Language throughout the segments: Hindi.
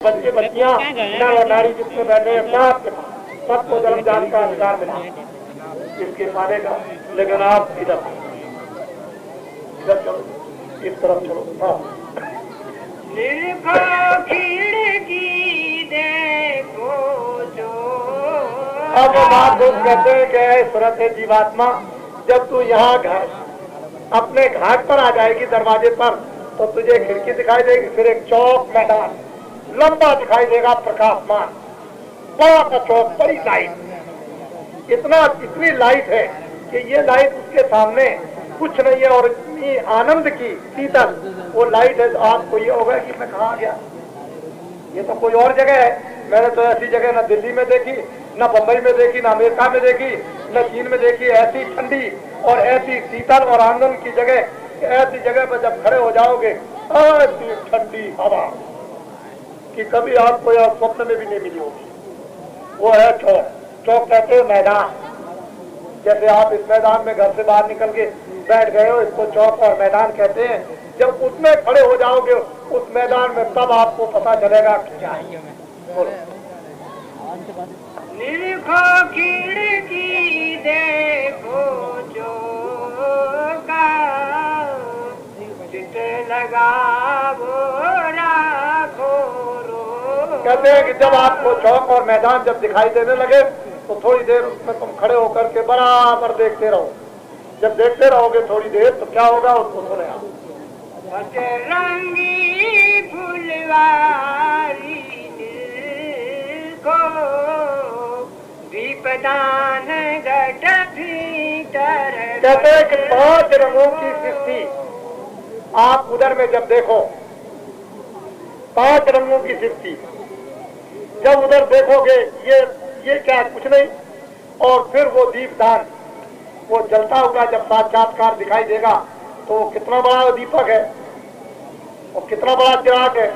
बच्चे बच्चियां नर और नारी जितने बैठे हैं सबको जन्म जान का अधिकार मिला इसके पाने का। लेकिन आप इधर इधर चलो, इस तरफ चलो। हाँ, खिड़की देखो जो अब वो बात लोग कहते हैं कि सूरत है जीवात्मा, जब तू यहाँ अपने घाट पर आ जाएगी दरवाजे पर तो तुझे खिड़की दिखाई देगी, फिर एक चौक मैदान लंबा दिखाई देगा प्रकाशमान, बड़ा सा चौक, बड़ी लाइट, इतनी लाइट है कि ये लाइट उसके सामने कुछ नहीं है और इतनी आनंद की शीतल वो लाइट है। तो आपको ये होगा कि मैं कहाँ गया, ये तो कोई और जगह है। मैंने तो ऐसी जगह न दिल्ली में देखी, न बम्बई में देखी, न अमेरिका में देखी, न चीन में देखी। ऐसी ठंडी और ऐसी शीतल और आनंद की जगह, ऐसी जगह पर जब खड़े हो जाओगे ऐसी ठंडी हवा कि कभी आपको यह स्वप्न में भी नहीं मिली होगी। वो है चौक। चौक कहते हैं मैदान। जैसे आप इस मैदान में घर से बाहर निकल के बैठ गए हो, इसको चौक और मैदान कहते हैं। जब उसमें खड़े हो जाओगे उस मैदान में, तब आपको पता चलेगा क्या है। निरखो खिड़की देखो जो लगावो राखो रो। कहते हैं कि जब आपको चौक और मैदान जब दिखाई देने लगे तो थोड़ी देर उसमें तुम खड़े होकर के बराबर देखते रहो। जब देखते रहोगे थोड़ी देर तो क्या होगा उसको सुने आप। रंगी फुलवारी को दीपदान घट भीतर। कहते हैं कि 5 रंगों की सृष्टि आप उधर में जब देखो, 5 रंगों की सृष्टि जब उधर देखोगे, ये क्या कुछ नहीं। और फिर वो दीपदान वो जलता हुआ जब साक्षात्कार दिखाई देगा तो कितना बड़ा दीपक है और कितना बड़ा चिराग है।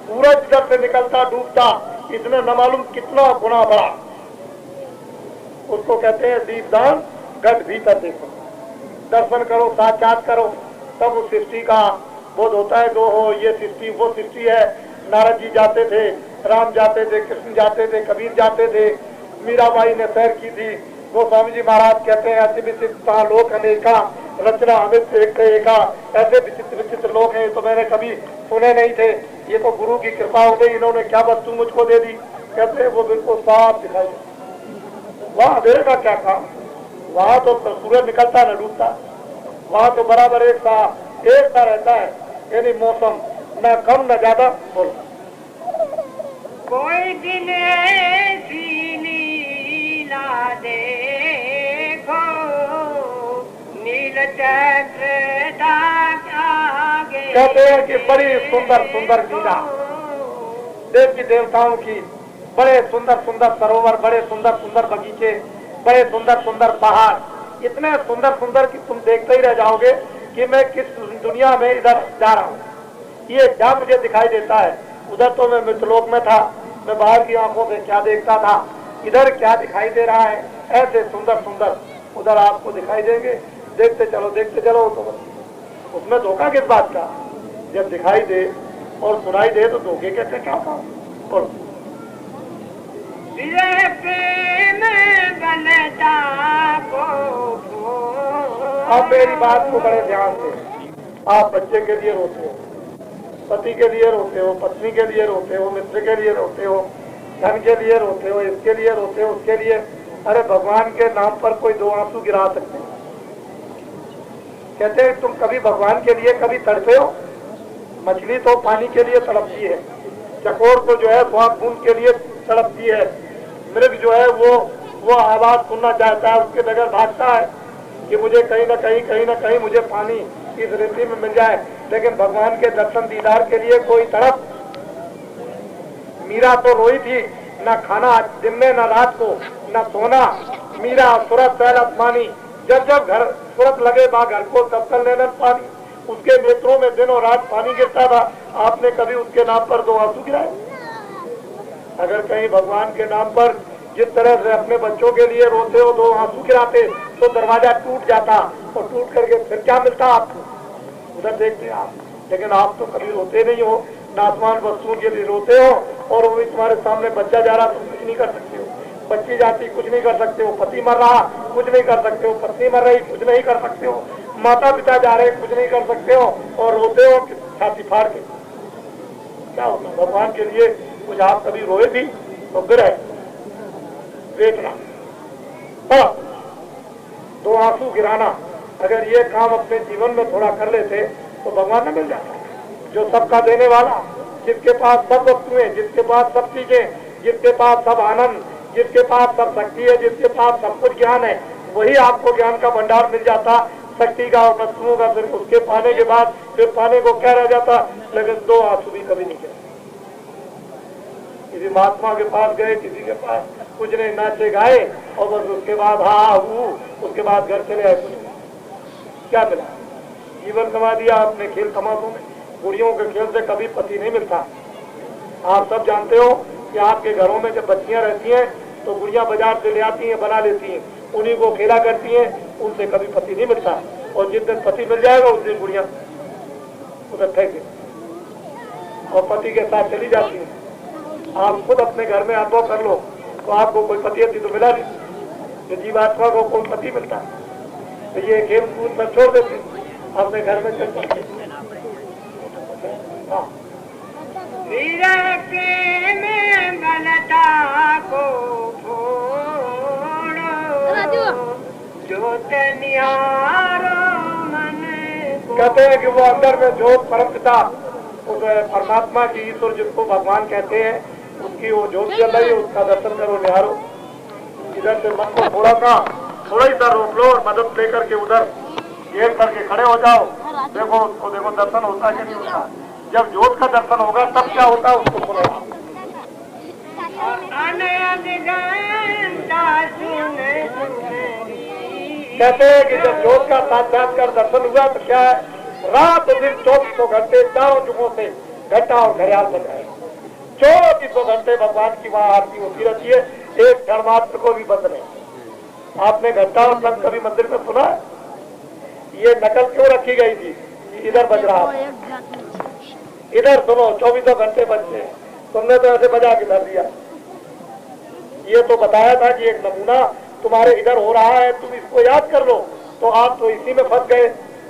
सूरज जब से निकलता डूबता इसमें न मालूम कितना गुना बड़ा। उसको कहते हैं दीपदान घट भीतर देखो, दर्शन करो, साक्षात करो, तब उस सृष्टि का बोध होता है। जो हो ये सृष्टि वो सृष्टि है। नारद जी जाते थे, राम जाते थे, कृष्ण जाते थे, कबीर जाते थे, मीराबाई ने सैर की थी। गोस्वामी जी महाराज कहते हैं अति विचित्र लोक अनेका रचना अमित एका। ऐसे विचित्र विचित्र लोग हैं, तो मैंने कभी सुने नहीं थे। ये तो गुरु की कृपा हो गई, इन्होंने क्या वस्तु मुझको दे दी। कहते हैं वो बिल्कुल साफ दिखाई दे। वहाँ अंधेरे का क्या काम, वहाँ तो सूरज निकलता न डूबता, वहाँ तो बराबर एक सा रहता है, यानी मौसम न कम न ज्यादा। बोलो कोई दिन ऐसी लीला देखो नील चक्र आगे। कहते हैं कि बड़ी सुंदर सुंदर लीला देवी देवताओं की, बड़े सुंदर सुंदर सरोवर, बड़े सुंदर सुंदर बगीचे, बड़े सुंदर सुंदर पहाड़, इतने सुंदर सुंदर कि तुम देखते ही रह जाओगे कि मैं किस दुनिया में इधर जा रहा हूँ। ये क्या मुझे दिखाई देता है, उधर तो मैं मृतलोक में था, मैं बाहर की आंखों से क्या देखता था, इधर क्या दिखाई दे रहा है। ऐसे सुंदर सुंदर उधर आपको दिखाई देंगे। देखते चलो तो उसमें धोखा किस बात का। जब दिखाई दे और सुनाई दे तो धोखे कहते क्या काम। आप मेरी बात को बड़े ध्यान से, आप बच्चे के लिए रोते हो, पति के लिए रोते हो, पत्नी के लिए रोते हो, मित्र के लिए रोते हो, धन के लिए रोते हो, इसके लिए रोते हो, उसके लिए। अरे भगवान के नाम पर कोई 2 आंसू गिरा सकते हैं। कहते हैं तुम कभी भगवान के लिए कभी तड़पे हो। मछली तो पानी के लिए तड़पती है, चकोर तो जो है वहाँ बूंद के लिए तड़पती है, मृग जो है वो आवाज सुनना चाहता है, उसके बगैर भागता है कि मुझे कहीं ना कहीं मुझे पानी इस रेती में मिल जाए। लेकिन भगवान के दर्शन दीदार के लिए कोई तड़प। मीरा तो रोई थी, न खाना दिन में न रात को, न सोना। मीरा सूरत सैलत मानी, जब जब घर सूरत लगे बा घर को तब तक लेना पानी। उसके नेत्रों में दिन और रात पानी गिरता था। आपने कभी उसके नाम पर 2 आंसू गिराए? अगर कहीं भगवान के नाम पर जिस तरह से अपने बच्चों के लिए रोते हो, 2 आंसू गिराते तो दरवाजा टूट जाता और टूट करके फिर क्या मिलता आपको। उधर देखते आप, लेकिन आप तो कभी रोते नहीं हो, नासमान वस्तुओं के लिए रोते हो, और वो भी तुम्हारे सामने बच्चा जा रहा, तुम कुछ नहीं कर सकते हो, बच्ची जाती कुछ नहीं कर सकते हो, पति मर रहा कुछ नहीं कर सकते हो, पत्नी मर रही कुछ नहीं कर सकते हो, माता पिता जा रहे कुछ नहीं कर सकते हो, और रोते हो छाती फाड़ के। क्या होगा भगवान के लिए? कुछ आप कभी रोए भी तो गिरे बेचना, दो आंसू गिराना, अगर ये काम अपने जीवन में थोड़ा कर लेते तो भगवान न मिल जाता, जो सबका देने वाला, जिसके पास सब वस्तुएं, जिसके पास सब चीजें, जिसके पास सब आनंद, जिसके पास सब शक्ति है, जिसके पास सब कुछ ज्ञान है, वही आपको ज्ञान का भंडार मिल जाता, शक्ति का और वस्तुओं का। फिर उसके पाने के बाद फिर पाने को क्या रह जाता? लेकिन दो आंसू भी कभी नहीं गिरे। किसी महात्मा के पास गए, किसी के पास कुछ नहीं, नाचे गाए और बस उसके बाद हाँ उसके बाद घर चले आए, कुछ नहीं। क्या मिला? जीवन कमा दिया आपने खेल तमाशों में। गुड़ियों के खेल से कभी पति नहीं मिलता। आप सब जानते हो कि आपके घरों में जब बच्चियां रहती हैं तो गुड़ियां बाजार से ले आती हैं, बना लेती हैं, उन्हीं को खेला करती हैं, उनसे कभी पति नहीं मिलता। और जिस दिन पति मिल जाएगा उस दिन गुड़ियां उधर फेंक और पति के साथ चली जाती है। आप खुद अपने घर में अनुभव कर लो तो आपको कोई पति तो मिला नहीं। जीवात्मा को कोई पति मिलता है तो ये खेल कूद पर छोड़ देते, अपने घर में चल सकते। प्रेम बनता को फोड़ो, ज्योत निहारो मन को। कहते हैं कि वो अंदर में ज्योत परम पिता, उस परमात्मा की, ईश्वर जिसको भगवान कहते हैं, उसकी वो ज्योत जल रही है, उसका दर्शन करो, निहारो। इधर से मन को थोड़ा इधर रोक लो और मदद लेकर के उधर घेर करके खड़े हो जाओ। देखो उसको, देखो दर्शन होता है कि नहीं होता। जब ज्योत का दर्शन होगा तब क्या होता है उसको सुनो। कहते हैं कि जब ज्योत का साक्षात्कार दर्शन हुआ तो क्या है, रात दिन 24 घंटे चारों जुगों से घंटा और घड़ियाल बजाए, 24 घंटे भगवान की वहाँ आरती होती रहती है, एक क्षण मात्र को भी बंद नहीं। आपने घंटा और शंख कभी मंदिर में सुना? ये नकल क्यों रखी गई थी? इधर बज रहा है, इधर सुनो, 24 घंटे बजते। तुमने तो ऐसे बजा के धर दिया। ये तो बताया था कि एक नमूना तुम्हारे इधर हो रहा है, तुम इसको याद कर लो, तो आप तो इसी में फंस गए।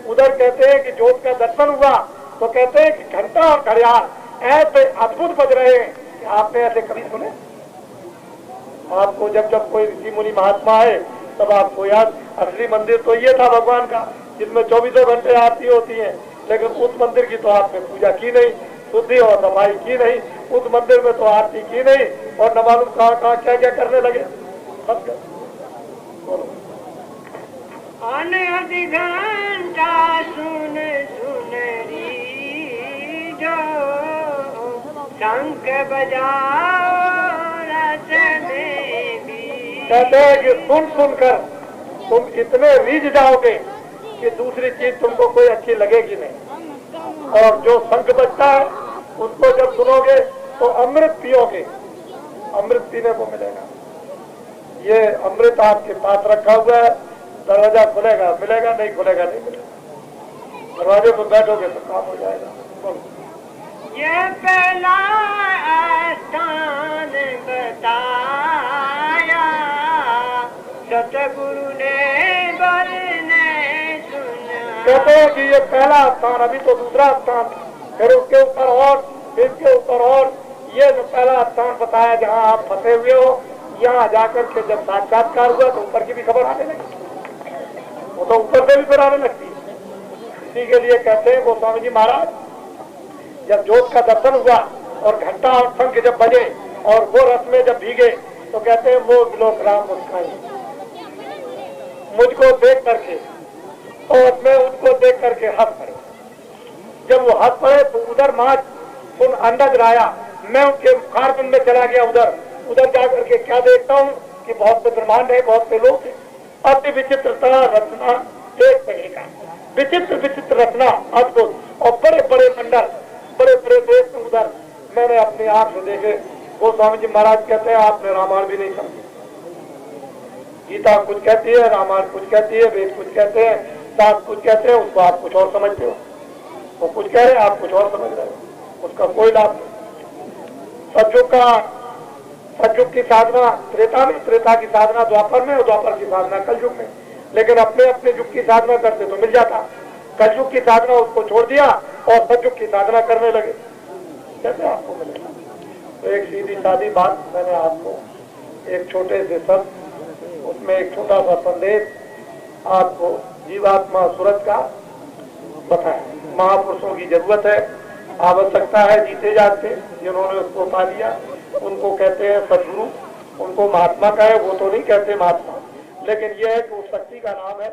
उधर कहते हैं कि ज्योत का दर्शन हुआ तो कहते हैं कि घंटा और घड़ियाल ऐसे अद्भुत बज रहे हैं कि आपने ऐसे कभी सुने? आपको जब जब कोई ऋषि मुनि महात्मा है तब आपको याद, असली मंदिर तो ये था भगवान का जिसमें 24 घंटे आरती होती है, लेकिन उस मंदिर की तो आपने पूजा की नहीं, शुद्धि और सफाई की नहीं, उस मंदिर में तो आरती की नहीं, और न मालूम कहाँ कहाँ क्या क्या करने लगे। घंटा सुन सुनरी जो शंख बजाओ रस में भी। कहते हैं कि सुन सुनकर तुम इतने रीझ जाओगे कि दूसरी चीज तुमको कोई अच्छी लगेगी नहीं। और जो शंख बजता है उसको जब सुनोगे तो अमृत पियोगे, अमृत पीने को मिलेगा। ये अमृत आपके पास रखा हुआ है, दरवाजा खुलेगा मिलेगा, नहीं खुलेगा नहीं मिलेगा। दरवाजे पर बैठोगे तो काम हो जाएगा। ये पहला स्थान बताया सतगुरु ने बरने सुना। कहते हैं कि ये पहला स्थान, अभी तो दूसरा स्थान, फिर उसके ऊपर और, फिर उसके ऊपर और। ये जो पहला स्थान बताया जहाँ आप फंसे हुए हो, यहाँ जाकर के जब साक्षात्कार हुआ तो ऊपर की भी खबर आने लगी, वो तो ऊपर से भी फिर आने लगती है। इसी के लिए कहते हैं गोस्वामी जी महाराज, जब ज्योत का दर्शन हुआ और घंटा और शंख जब बजे और वो रस में जब भीगे तो कहते हैं वो लोग राम मुस्काए मुझको देख करके, और मैं उनको देख करके हंस पड़े। जब वो हंस पड़े तो उधर माँ सुन अंदाज आया, मैं उनके खारपिन में चला गया। उधर जाकर के क्या देखता हूँ कि बहुत से ब्रह्मांड है, बहुत से लोग हैं, अति विचित्रता रचना, एक तरह का विचित्र विचित्र रचना, अद्भुत, और बड़े बड़े मंडल, बड़े बड़े देश में उधर मैंने अपनी आंख से देखे। वो स्वामी जी महाराज कहते हैं आपने रामायण भी नहीं समझी। गीता कुछ कहती है, रामायण कुछ कहती है, वेद कुछ कहते हैं, शास्त्र कुछ कहते हैं, उसको आप कुछ और समझते हो। वो कुछ कह रहे हैं, आप कुछ और समझ रहे हो, उसका कोई लाभ नहीं। सतयुग की साधना त्रेता में, त्रेता की साधना द्वापर में और द्वापर की साधना कलयुग में। लेकिन अपने अपने युग की साधना करते तो मिल जाता। कलयुग की साधना उसको छोड़ दिया और सतयुग की साधना करने लगे, कैसे आपको मिलेगा? तो एक सीधी सादी बात मैंने आपको एक छोटे से शब्द, उसमें एक छोटा सा संदेश आपको जीवात्मा सूरज का बताया। महापुरुषों की जरूरत है, आवश्यकता है जीते जाते, जिन्होंने उसको पा लिया उनको कहते हैं सदगुरु, उनको महात्मा का है, वो तो नहीं कहते महात्मा, लेकिन यह है कि उस शक्ति का नाम है